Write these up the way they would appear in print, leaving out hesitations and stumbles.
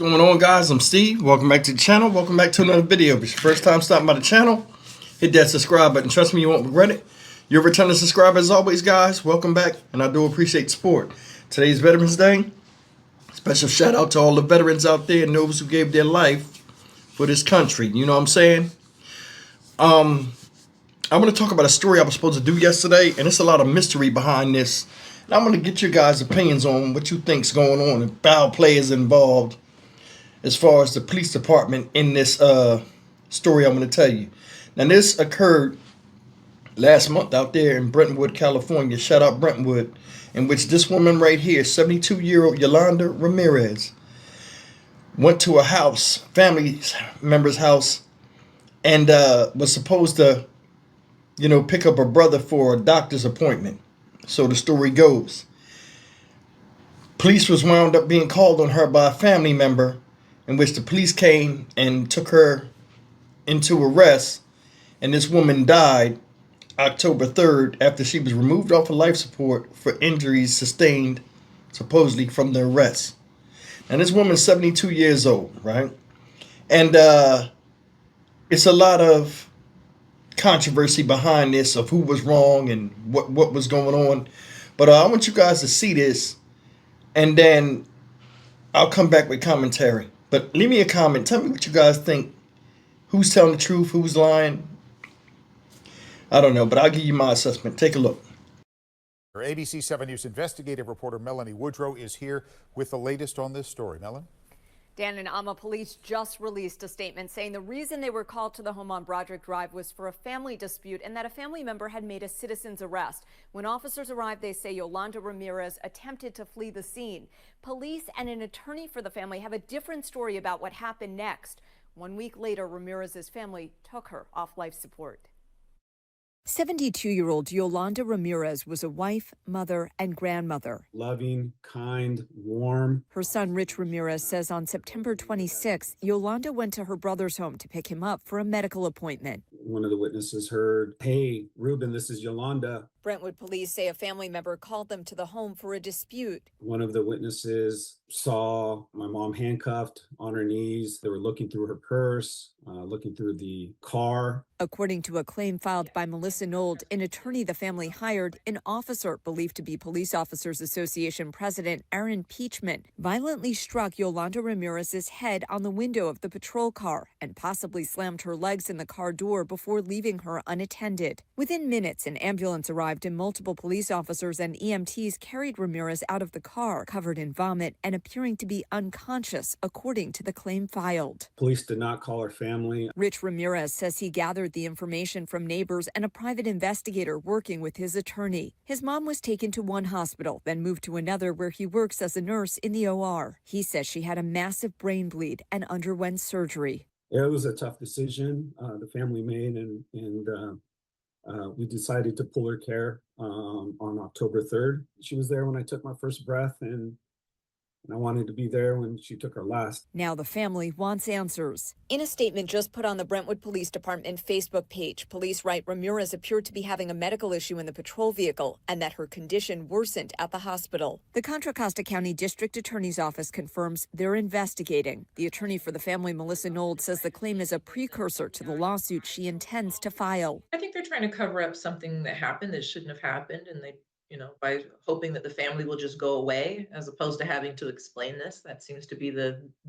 What's going on, guys? I'm Steve. Welcome back to the channel. Welcome back to another video. If it's your first time stopping by the channel, hit that subscribe button. Trust me, you won't regret it. You're a returning subscriber as always, guys. Welcome back, and I do appreciate the support. Today's Veterans Day. Special shout out to all the veterans out there and those who gave their life for this country. You know what I'm saying? I'm going to talk about a story I was supposed to do yesterday, and it's a lot of mystery behind this. And I'm going to get your guys' opinions on what you think's going on and foul players involved as far as the police department in this story I'm going to tell you. Now, this occurred last month out there in Brentwood, California. Shout out Brentwood, in which this woman right here, 72-year-old Yolanda Ramirez, went to a house, family member's house, and was supposed to, pick up her brother for a doctor's appointment. So the story goes. Police was wound up being called on her by a family member, in which the police came and took her into arrest, and this woman died October 3rd after she was removed off of life support for injuries sustained supposedly from the arrest. And this woman's 72 years old, right? And it's a lot of controversy behind this of who was wrong and what was going on. But I want you guys to see this, and then I'll come back with commentary. But leave me a comment. Tell me what you guys think. Who's telling the truth? Who's lying? I don't know, but I'll give you my assessment. Take a look. Our ABC 7 News investigative reporter Melanie Woodrow is here with the latest on this story. Melanie? Dan and Alma police just released a statement saying the reason they were called to the home on Broderick Drive was for a family dispute and that a family member had made a citizen's arrest. When officers arrived, they say Yolanda Ramirez attempted to flee the scene. Police and an attorney for the family have a different story about what happened next. 1 week later, Ramirez's family took her off life support. 72-year-old Yolanda Ramirez was a wife, mother, and grandmother. Loving, kind, warm. Her son, Rich Ramirez, says on September 26th, Yolanda went to her brother's home to pick him up for a medical appointment. One of the witnesses heard, "Hey, Ruben, this is Yolanda." Brentwood police say a family member called them to the home for a dispute. One of the witnesses saw my mom handcuffed on her knees. They were looking through her purse, looking through the car. According to a claim filed by Melissa Nold, an attorney the family hired, an officer believed to be Police Officers Association President Aaron Peachman violently struck Yolanda Ramirez's head on the window of the patrol car and possibly slammed her legs in the car door before leaving her unattended. Within minutes, an ambulance arrived and multiple police officers and EMTs carried Ramirez out of the car, covered in vomit and appearing to be unconscious, according to the claim filed. Police did not call her family. Rich Ramirez says he gathered the information from neighbors and a private investigator working with his attorney. His mom was taken to one hospital, then moved to another where he works as a nurse in the OR. He says she had a massive brain bleed and underwent surgery. It was a tough decision the family made, and we decided to pull her care on October 3rd. She was there when I took my first breath, and I wanted to be there when she took her last. Now the family wants answers. In a statement just put on the Brentwood Police Department Facebook page, police write Ramirez appeared to be having a medical issue in the patrol vehicle and that her condition worsened at the hospital. The Contra Costa County District Attorney's Office confirms they're investigating. The attorney for the family, Melissa Nold, says the claim is a precursor to the lawsuit she intends to file. I think they're trying to cover up something that happened that shouldn't have happened, and they by hoping that the family will just go away as opposed to having to explain this. That seems to be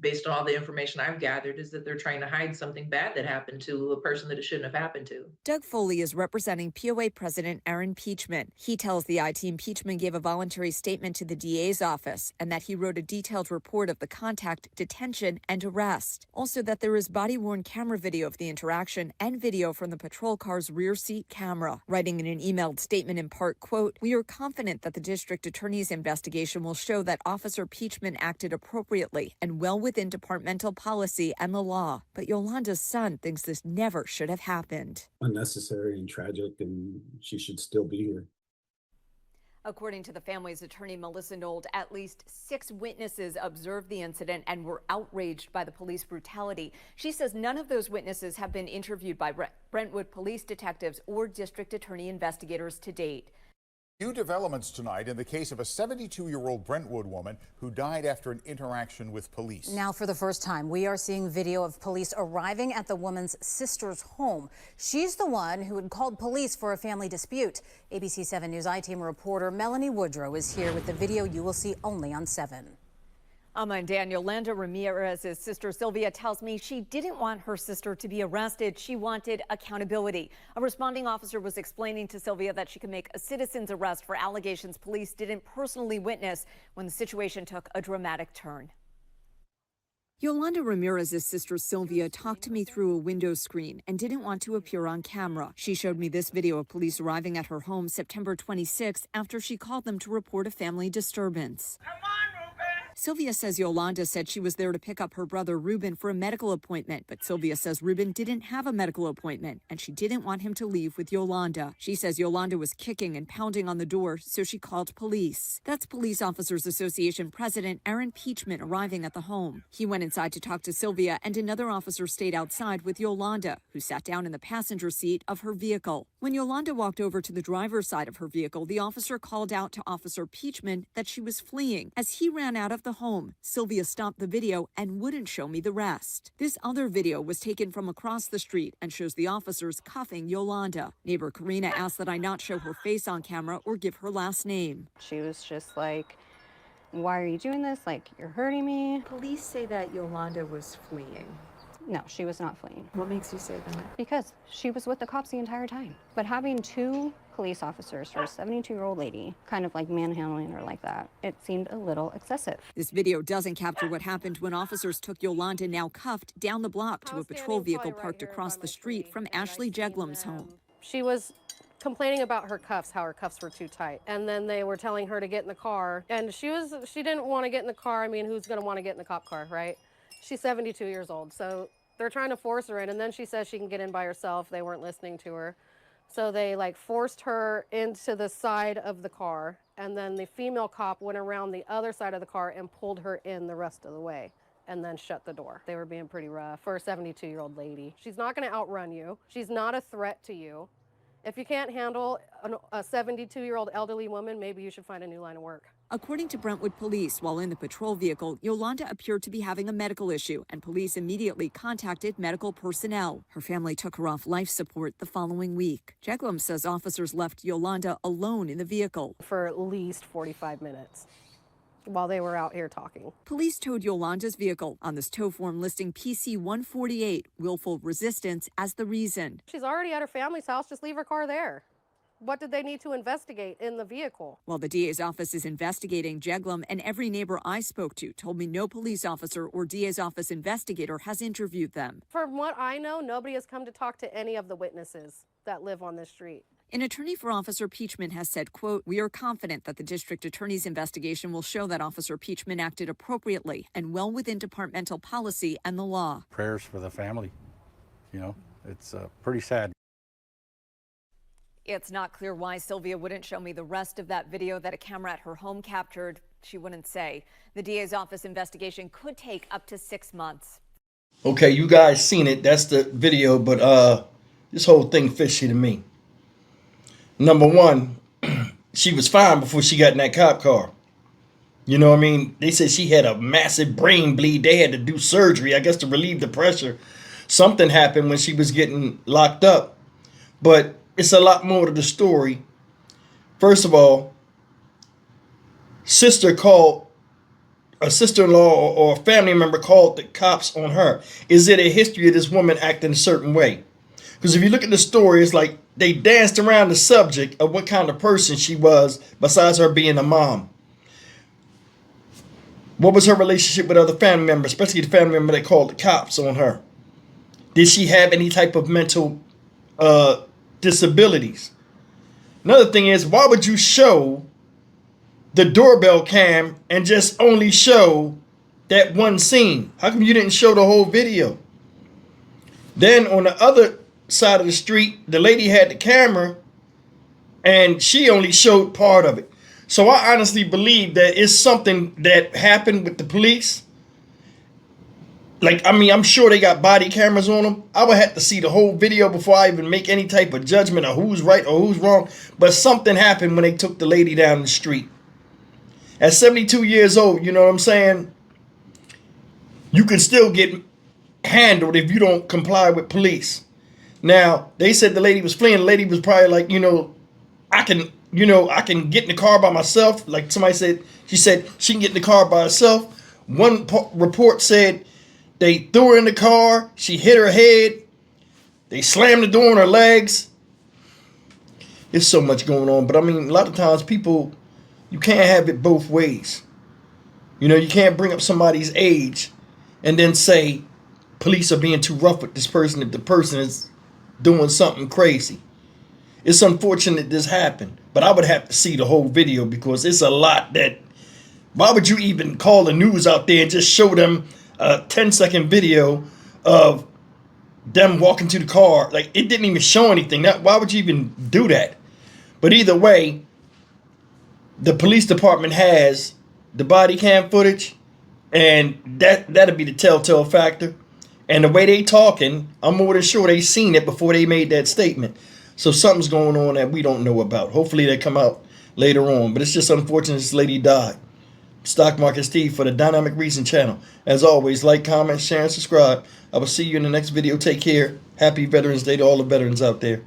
based on all the information I've gathered, is that they're trying to hide something bad that happened to a person that it shouldn't have happened to. Doug Foley is representing POA President Aaron Peachman. He tells the I-Team Peachman gave a voluntary statement to the DA's office and that he wrote a detailed report of the contact, detention, and arrest. Also that there is body-worn camera video of the interaction and video from the patrol car's rear seat camera. Writing in an emailed statement in part, quote, "We are confident that the district attorney's investigation will show that Officer Peachman acted appropriately and well within departmental policy and the law. But Yolanda's son thinks this never should have happened." Unnecessary and tragic, and she should still be here. According to the family's attorney, Melissa Nold, at least 6 witnesses observed the incident and were outraged by the police brutality. She says none of those witnesses have been interviewed by Brentwood police detectives or district attorney investigators to date. New developments tonight in the case of a 72-year-old Brentwood woman who died after an interaction with police. Now, for the first time, we are seeing video of police arriving at the woman's sister's home. She's the one who had called police for a family dispute. ABC 7 News I-Team reporter Melanie Woodrow is here with the video you will see only on 7. And Yolanda Ramirez's sister Sylvia tells me she didn't want her sister to be arrested. She wanted accountability. A responding officer was explaining to Sylvia that she could make a citizen's arrest for allegations police didn't personally witness when the situation took a dramatic turn. Yolanda Ramirez's sister Sylvia talked to me through a window screen and didn't want to appear on camera. She showed me this video of police arriving at her home September 26th after she called them to report a family disturbance. Sylvia says Yolanda said she was there to pick up her brother Ruben for a medical appointment, but Sylvia says Ruben didn't have a medical appointment and she didn't want him to leave with Yolanda. She says Yolanda was kicking and pounding on the door, so she called police. That's Police Officers Association President Aaron Peachman arriving at the home. He went inside to talk to Sylvia, and another officer stayed outside with Yolanda, who sat down in the passenger seat of her vehicle. When Yolanda walked over to the driver's side of her vehicle, the officer called out to Officer Peachman that she was fleeing. As he ran out of the home, Sylvia stopped the video and wouldn't show me the rest. This other video was taken from across the street and shows the officers cuffing Yolanda. Neighbor Karina asked that I not show her face on camera or give her last name. She was just like, why are you doing this? Like, you're hurting me. Police say that Yolanda was fleeing. No, she was not fleeing. What makes you say that? Because she was with the cops the entire time. But having two police officers for a 72-year-old lady kind of like manhandling her like that, it seemed a little excessive. This video doesn't capture what happened when officers took Yolanda, now cuffed, down the block to a patrol vehicle parked across the street from Ashley Jeglum's home. She was complaining about her cuffs, how her cuffs were too tight. And then they were telling her to get in the car. And she didn't want to get in the car. I mean, who's going to want to get in the cop car, right? She's 72 years old, so they're trying to force her in, and then she says she can get in by herself. They weren't listening to her. So they like forced her into the side of the car, and then the female cop went around the other side of the car and pulled her in the rest of the way and then shut the door. They were being pretty rough for a 72-year-old lady. She's not going to outrun you. She's not a threat to you. If you can't handle a 72-year-old elderly woman, maybe you should find a new line of work. According to Brentwood police, while in the patrol vehicle, Yolanda appeared to be having a medical issue, and police immediately contacted medical personnel. Her family took her off life support the following week. Jeglum says officers left Yolanda alone in the vehicle For at least 45 minutes while they were out here talking. Police towed Yolanda's vehicle on this tow form listing PC 148, willful resistance, as the reason. She's already at her family's house, just leave her car there. What did they need to investigate in the vehicle? While the DA's office is investigating, Jeglum and every neighbor I spoke to told me no police officer or DA's office investigator has interviewed them. From what I know, nobody has come to talk to any of the witnesses that live on this street. An attorney for Officer Peachman has said, quote, "We are confident that the district attorney's investigation will show that Officer Peachman acted appropriately and well within departmental policy and the law." Prayers for the family. You know, it's pretty sad. It's not clear why Sylvia wouldn't show me the rest of that video that a camera at her home captured. She wouldn't say. The DA's office investigation could take up to 6 months. Okay, you guys seen it. That's the video, but this whole thing fishy to me. Number one, she was fine before she got in that cop car. You know what I mean? They said she had a massive brain bleed. They had to do surgery, I guess, to relieve the pressure. Something happened when she was getting locked up. But it's a lot more to the story. First of all, sister-in-law or a family member called the cops on her. Is it a history of this woman acting a certain way? Because if you look at the story, it's like they danced around the subject of what kind of person she was besides her being a mom. What was her relationship with other family members, especially the family member that called the cops on her? Did she have any type of mental disabilities? Another thing is, why would you show the doorbell cam and just only show that one scene? How come you didn't show the whole video? Then on the other side of the street, the lady had the camera and she only showed part of it. So I honestly believe that it's something that happened with the police. like, I mean, I'm sure they got body cameras on them. I would have to see the whole video before I even make any type of judgment of who's right or who's wrong. But something happened when they took the lady down the street. At 72 years old, you know what I'm saying? You can still get handled if you don't comply with police. Now, they said the lady was fleeing. The lady was probably like, I can get in the car by myself. Like somebody said, she said she can get in the car by herself. One report said they threw her in the car. She hit her head. They slammed the door on her legs. There's so much going on. But I mean, a lot of times people, you can't have it both ways. You can't bring up somebody's age and then say police are being too rough with this person if the person is doing something crazy. It's unfortunate this happened, but I would have to see the whole video because it's a lot that, why would you even call the news out there and just show them a 10-second video of them walking to the car? Like, it didn't even show anything. Why would you even do that? But either way, the police department has the body cam footage, and that'll be the telltale factor. And the way they talking, I'm more than sure they seen it before they made that statement. So something's going on that we don't know about. Hopefully they come out later on. But it's just unfortunate this lady died. Stock Market Steve for the Dynamic Reason channel. As always, like, comment, share, and subscribe. I will see you in the next video. Take care. Happy Veterans Day to all the veterans out there.